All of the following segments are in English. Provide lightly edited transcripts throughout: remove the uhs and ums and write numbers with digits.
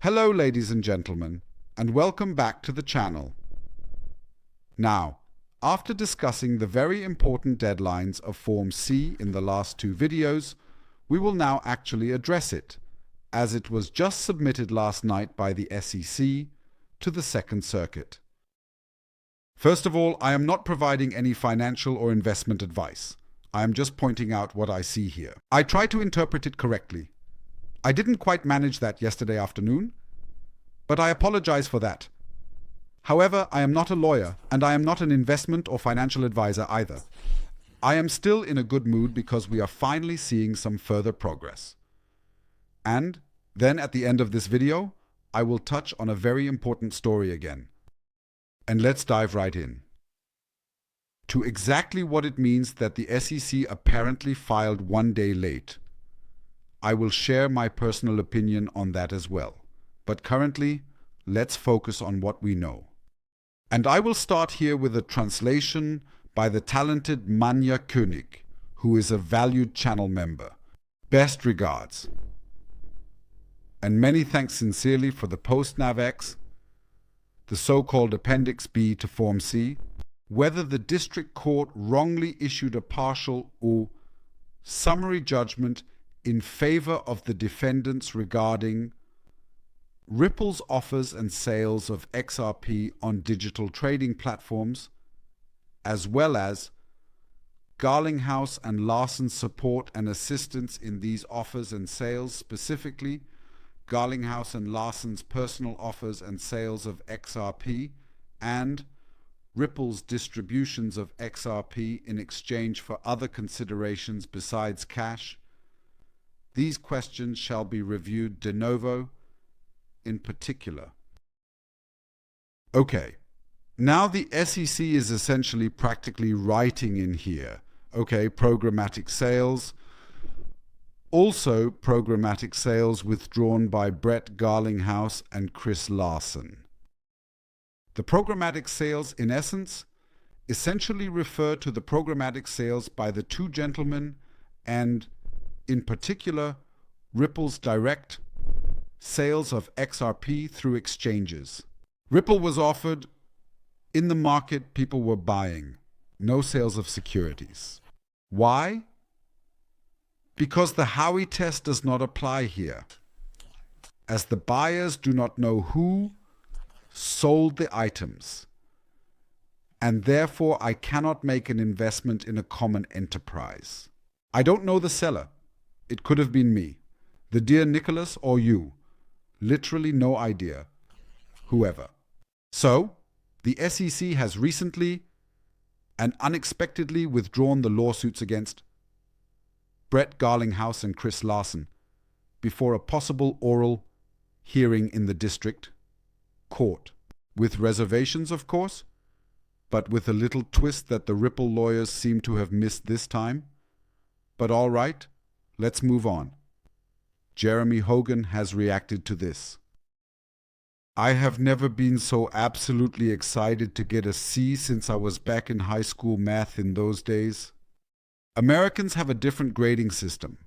Hello, ladies and gentlemen, and welcome back to the channel. Now, after discussing the very important deadlines of Form C in the last two videos, we will now actually address it, as it was just submitted last night by the SEC to the Second Circuit. First of all, I am not providing any financial or investment advice. I am just pointing out what I see here. I try to interpret it correctly. I didn't quite manage that yesterday afternoon, but I apologize for that. However, I am not a lawyer, and I am not an investment or financial advisor either. I am still in a good mood because we are finally seeing some further progress. And then at the end of this video, I will touch on a very important story again. And let's dive right in to exactly what it means that the SEC apparently filed 1 day late. I will share my personal opinion on that as well. But currently, let's focus on what we know. And I will start here with a translation by the talented Manja König, who is a valued channel member. Best regards. And many thanks sincerely for the post-NavX, the so-called Appendix B to Form C, whether the district court wrongly issued a partial or summary judgment in favor of the defendants regarding Ripple's offers and sales of XRP on digital trading platforms, as well as Garlinghouse and Larson's support and assistance in these offers and sales, specifically Garlinghouse and Larson's personal offers and sales of XRP and Ripple's distributions of XRP in exchange for other considerations besides cash. These questions shall be reviewed de novo in particular. Okay, now the SEC is essentially practically writing in here, okay, programmatic sales. Also programmatic sales withdrawn by Brett Garlinghouse and Chris Larson. The programmatic sales, in essence, essentially refer to the programmatic sales by the two gentlemen and, in particular, Ripple's direct sales of XRP through exchanges. Ripple was offered, in the market people were buying, no sales of securities. Why? Because the Howey test does not apply here, as the buyers do not know who sold the items, and therefore I cannot make an investment in a common enterprise. I don't know the seller. It could have been me, the dear Nicholas, or you. Literally no idea. Whoever. So, the SEC has recently and unexpectedly withdrawn the lawsuits against Brett Garlinghouse and Chris Larson before a possible oral hearing in the district court. With reservations, of course, but with a little twist that the Ripple lawyers seem to have missed this time. But all right, let's move on. Jeremy Hogan has reacted to this. I have never been so absolutely excited to get a C since I was back in high school math in those days. Americans have a different grading system.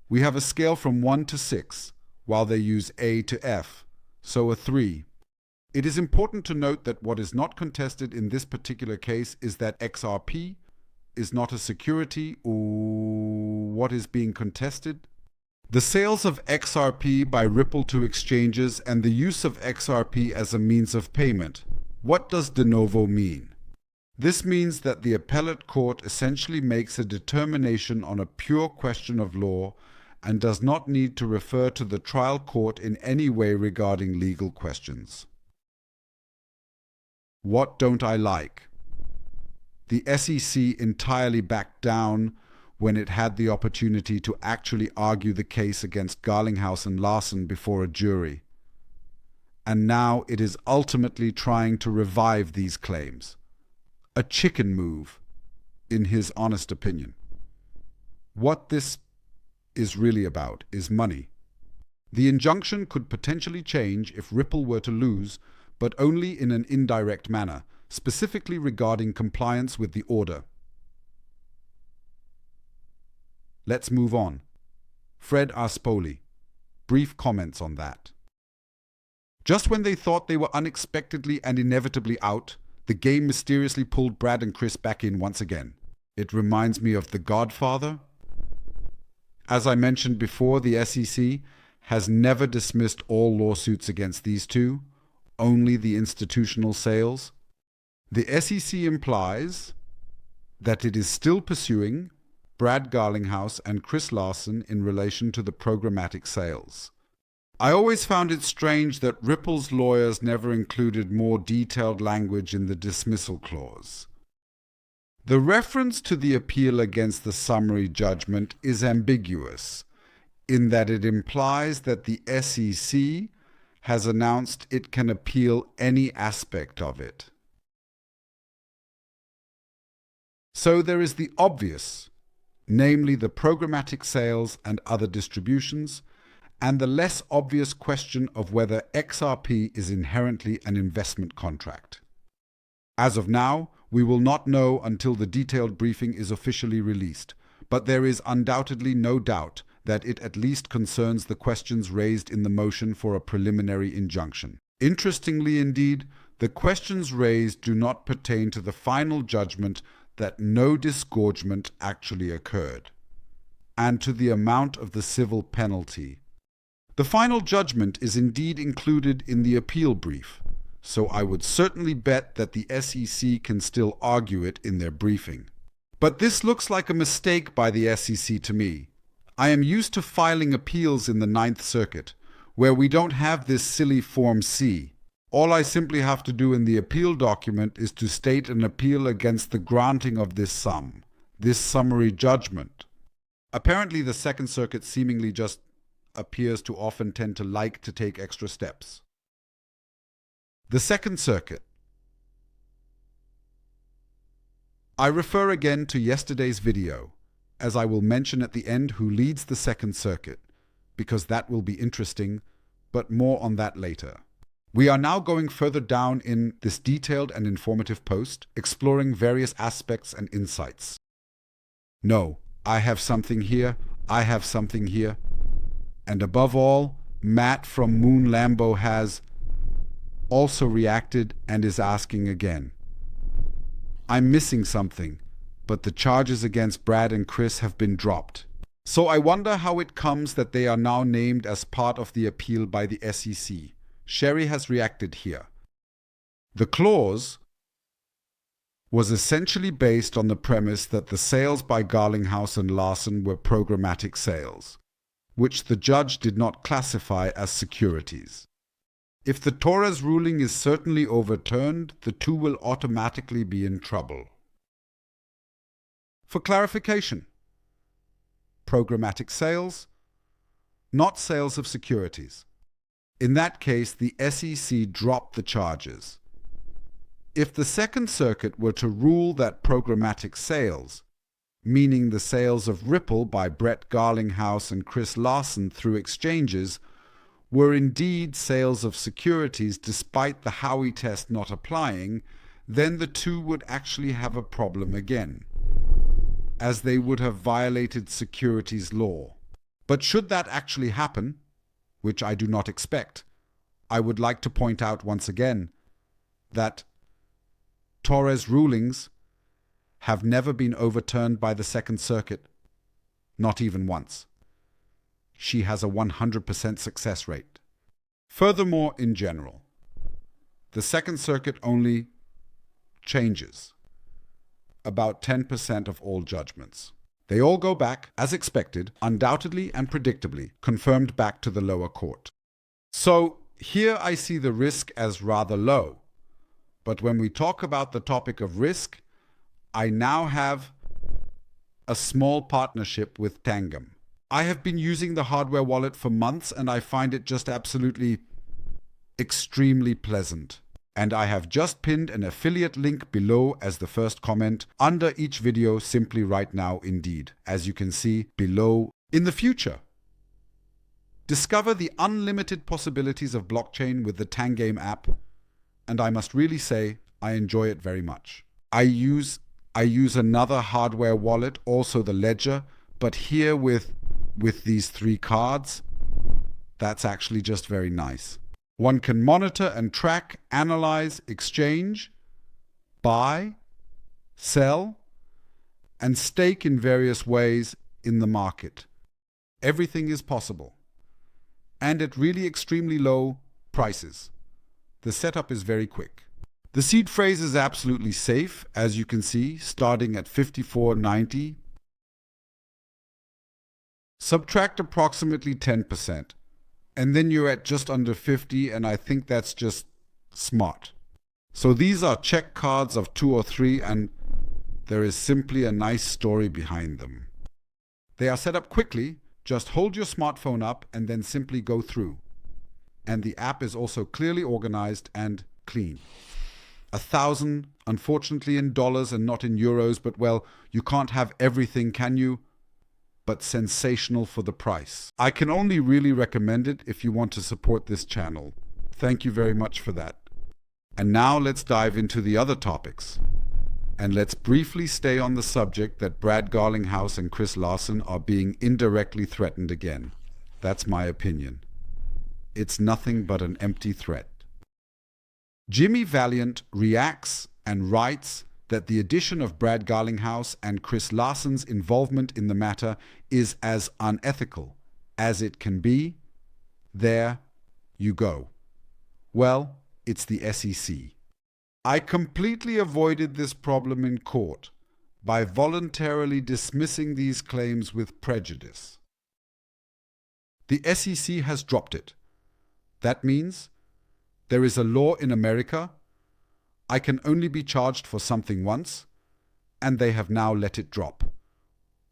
We have a scale from 1 to 6, while they use A to F, so a 3. It is important to note that what is not contested in this particular case is that XRP is not a security, or what is being contested? The sales of XRP by Ripple to exchanges and the use of XRP as a means of payment. What does de novo mean? This means that the appellate court essentially makes a determination on a pure question of law and does not need to refer to the trial court in any way regarding legal questions. What don't I like? The SEC entirely backed down when it had the opportunity to actually argue the case against Garlinghouse and Larson before a jury. And now it is ultimately trying to revive these claims. A chicken move, in his honest opinion. What this is really about is money. The injunction could potentially change if Ripple were to lose, but only in an indirect manner, specifically regarding compliance with the order. Let's move on. Fred Rispoli. Brief comments on that. Just when they thought they were unexpectedly and inevitably out, the game mysteriously pulled Brad and Chris back in once again. It reminds me of The Godfather. As I mentioned before, the SEC has never dismissed all lawsuits against these two, only the institutional sales. The SEC implies that it is still pursuing Brad Garlinghouse and Chris Larson in relation to the programmatic sales. I always found it strange that Ripple's lawyers never included more detailed language in the dismissal clause. The reference to the appeal against the summary judgment is ambiguous, in that it implies that the SEC has announced it can appeal any aspect of it. So there is the obvious, namely the programmatic sales and other distributions, and the less obvious question of whether XRP is inherently an investment contract. As of now, we will not know until the detailed briefing is officially released, but there is undoubtedly no doubt that it at least concerns the questions raised in the motion for a preliminary injunction. Interestingly indeed, the questions raised do not pertain to the final judgment that no disgorgement actually occurred, and to the amount of the civil penalty. The final judgment is indeed included in the appeal brief, so I would certainly bet that the SEC can still argue it in their briefing. But this looks like a mistake by the SEC to me. I am used to filing appeals in the Ninth Circuit, where we don't have this silly Form C. All I simply have to do in the appeal document is to state an appeal against the granting of this sum, this summary judgment. Apparently the Second Circuit seemingly just appears to often tend to like to take extra steps. The Second Circuit. I refer again to yesterday's video, as I will mention at the end who leads the Second Circuit, because that will be interesting, but more on that later. We are now going further down in this detailed and informative post, exploring various aspects and insights. No, I have something here, I have something here. And above all, Matt from Moon Lambo has also reacted and is asking again. I'm missing something, but the charges against Brad and Chris have been dropped. So I wonder how it comes that they are now named as part of the appeal by the SEC. Sherry has reacted here. The clause was essentially based on the premise that the sales by Garlinghouse and Larson were programmatic sales, which the judge did not classify as securities. If the Torres ruling is certainly overturned, the two will automatically be in trouble. For clarification, programmatic sales, not sales of securities. In that case, the SEC dropped the charges. If the Second Circuit were to rule that programmatic sales, meaning the sales of Ripple by Brett Garlinghouse and Chris Larson through exchanges, were indeed sales of securities despite the Howey test not applying, then the two would actually have a problem again, as they would have violated securities law. But should that actually happen, which I do not expect, I would like to point out once again that Torres rulings have never been overturned by the Second Circuit, not even once. She has a 100% success rate. Furthermore, in general, the Second Circuit only changes about 10% of all judgments. They all go back, as expected, undoubtedly and predictably, confirmed back to the lower court. So here I see the risk as rather low. But when we talk about the topic of risk, I now have a small partnership with TANGEM. I have been using the hardware wallet for months and I find it just absolutely extremely pleasant. And I have just pinned an affiliate link below as the first comment under each video, simply right now indeed, as you can see below. In the future, discover the unlimited possibilities of blockchain with the TANGEM app, and I must really say I enjoy it very much. I use another hardware wallet, also the Ledger, but here with these 3 cards, that's actually just very nice. One can monitor and track, analyze, exchange, buy, sell, and stake in various ways in the market. Everything is possible, and at really extremely low prices. The setup is very quick. The seed phrase is absolutely safe, as you can see, starting at 54.90. Subtract approximately 10%, and then you're at just under 50, and I think that's just smart. So these are check cards of 2 or 3, and there is simply a nice story behind them. They are set up quickly. Just hold your smartphone up and then simply go through. And the app is also clearly organized and clean. 1,000, unfortunately in dollars and not in euros, but well, you can't have everything, can you? But sensational for the price. I can only really recommend it if you want to support this channel. Thank you very much for that. And now let's dive into the other topics. And let's briefly stay on the subject that Brad Garlinghouse and Chris Larson are being indirectly threatened again. That's my opinion. It's nothing but an empty threat. Jimmy Valiant reacts and writes that the addition of Brad Garlinghouse and Chris Larson's involvement in the matter is as unethical as it can be. There you go. Well, it's the SEC. I completely avoided this problem in court by voluntarily dismissing these claims with prejudice. The SEC has dropped it. That means there is a law in America. I can only be charged for something once, and they have now let it drop.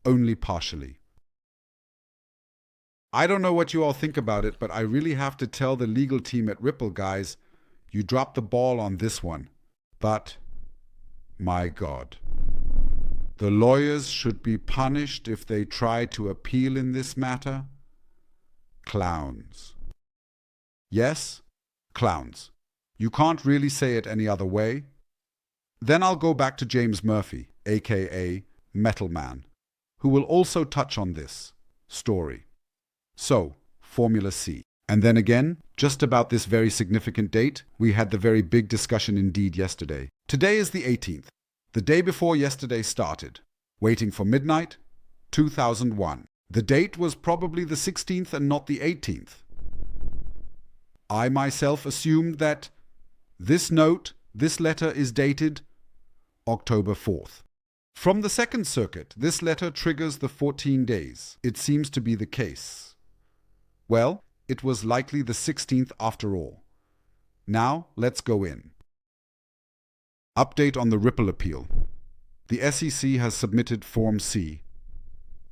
Only partially. I don't know what you all think about it, but I really have to tell the legal team at Ripple, guys, you dropped the ball on this one. But, my God, the lawyers should be punished if they try to appeal in this matter. Clowns. Yes, clowns. You can't really say it any other way. Then I'll go back to James Murphy, aka Metal Man, who will also touch on this story. So, Formula C. And then again, just about this very significant date, we had the very big discussion indeed yesterday. Today is the 18th, the day before yesterday started. Waiting for midnight, 2001. The date was probably the 16th and not the 18th. I myself assumed that this letter is dated October 4th. From the Second Circuit, this letter triggers the 14 days. It seems to be the case. Well, it was likely the 16th after all. Now, let's go in. Update on the Ripple appeal. The SEC has submitted Form C.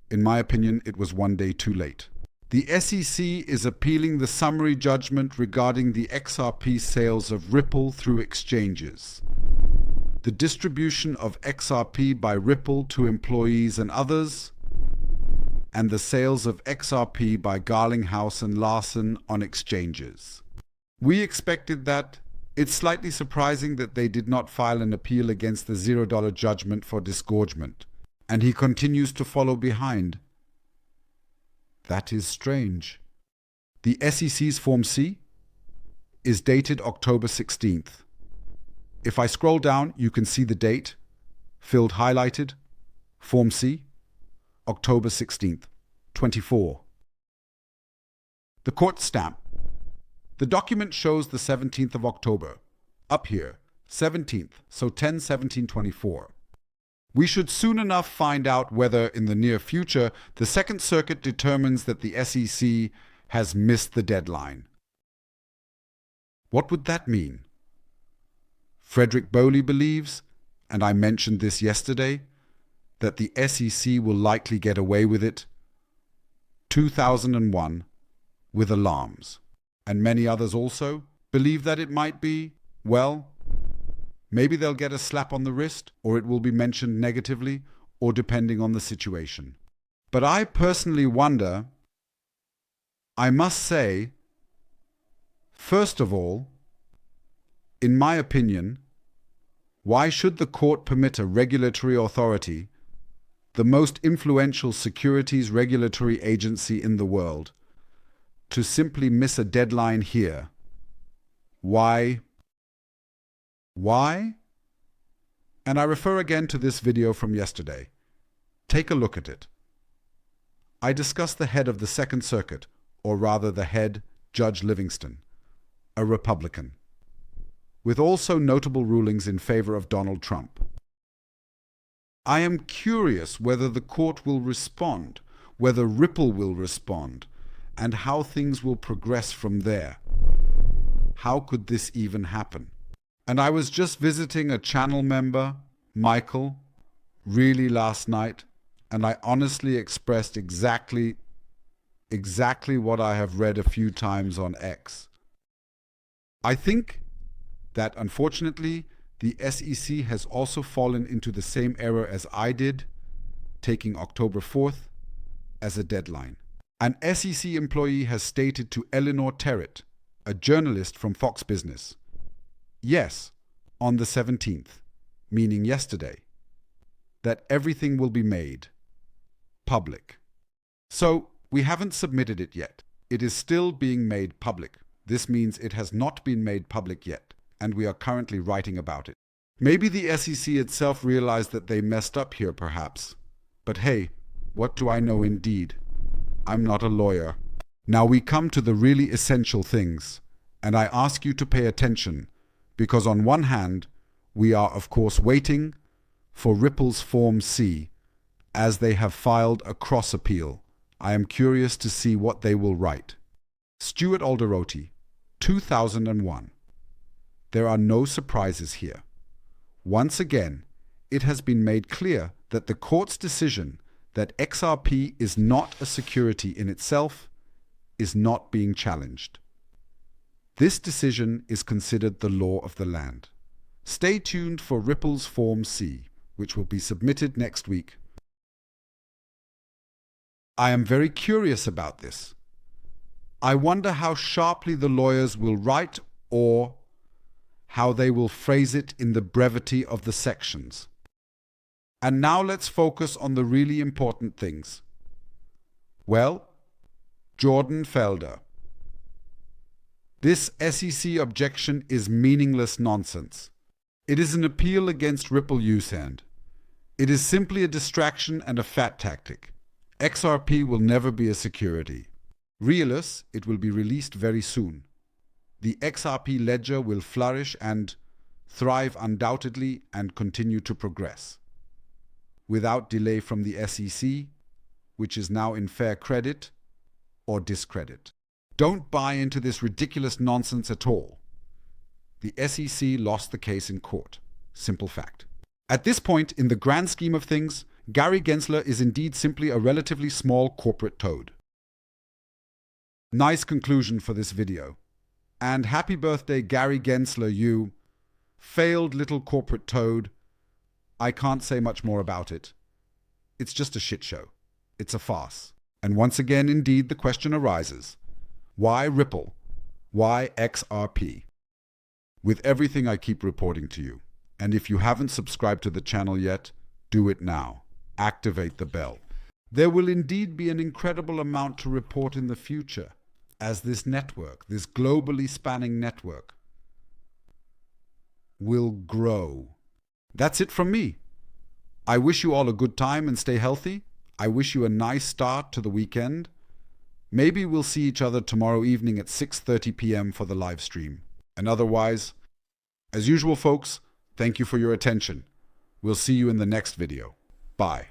In my opinion, it was one day too late. The SEC is appealing the summary judgment regarding the XRP sales of Ripple through exchanges. The distribution of XRP by Ripple to employees and others, and the sales of XRP by Garlinghouse and Larson on exchanges. We expected that. It's slightly surprising that they did not file an appeal against the $0 judgment for disgorgement, and he continues to follow behind. That is strange. The SEC's Form C is dated October 16th. If I scroll down, you can see the date, filled highlighted, Form C, October 16th, 24. The court stamp. The document shows the 17th of October. Up here, 17th, so 10/17/24. We should soon enough find out whether, in the near future, the Second Circuit determines that the SEC has missed the deadline. What would that mean? Fred Rispoli believes, and I mentioned this yesterday, that the SEC will likely get away with it. 2001, with alarms. And many others also believe that it might be, well, maybe they'll get a slap on the wrist, or it will be mentioned negatively, or depending on the situation. But I personally wonder, I must say, first of all, in my opinion, why should the court permit a regulatory authority, the most influential securities regulatory agency in the world, to simply miss a deadline here, Why? Why? And I refer again to this video from yesterday. Take a look at it. I discuss the head of the Second Circuit, or rather the head, Judge Livingston, a Republican, with also notable rulings in favor of Donald Trump. I am curious whether the court will respond, whether Ripple will respond, and how things will progress from there. How could this even happen? And I was just visiting a channel member, Michael, really last night, and I honestly expressed exactly what I have read a few times on X. I think that, unfortunately, the SEC has also fallen into the same error as I did, taking October 4th as a deadline. An SEC employee has stated to Eleanor Terrett, a journalist from Fox Business, yes, on the 17th, meaning yesterday, that everything will be made public. So, we haven't submitted it yet. It is still being made public. This means it has not been made public yet, and we are currently writing about it. Maybe the SEC itself realized that they messed up here, perhaps. But hey, what do I know indeed? I'm not a lawyer. Now we come to the really essential things, and I ask you to pay attention, because on one hand, we are of course waiting for Ripple's Form C, as they have filed a cross appeal. I am curious to see what they will write. Stuart Alderoty, 2001. There are no surprises here. Once again, it has been made clear that the court's decision that XRP is not a security in itself is not being challenged. This decision is considered the law of the land. Stay tuned for Ripple's Form C, which will be submitted next week. I am very curious about this. I wonder how sharply the lawyers will write or how they will phrase it in the brevity of the sections. And now let's focus on the really important things. Well, Jordan Felder. This SEC objection is meaningless nonsense. It is an appeal against Ripple use-end. It is simply a distraction and a fat tactic. XRP will never be a security. Realus, it will be released very soon. The XRP ledger will flourish and thrive undoubtedly and continue to progress. Without delay from the SEC, which is now in fair credit or discredit. Don't buy into this ridiculous nonsense at all. The SEC lost the case in court. Simple fact. At this point, in the grand scheme of things, Gary Gensler is indeed simply a relatively small corporate toad. Nice conclusion for this video. And happy birthday, Gary Gensler, you failed little corporate toad. I can't say much more about it. It's just a shit show. It's a farce. And once again, indeed, the question arises. Why Ripple? Why XRP? With everything I keep reporting to you. And if you haven't subscribed to the channel yet, do it now. Activate the bell. There will indeed be an incredible amount to report in the future, as this network, this globally spanning network, will grow. That's it from me. I wish you all a good time and stay healthy. I wish you a nice start to the weekend. Maybe we'll see each other tomorrow evening at 6:30 p.m. for the live stream. And otherwise, as usual, folks, thank you for your attention. We'll see you in the next video. Bye.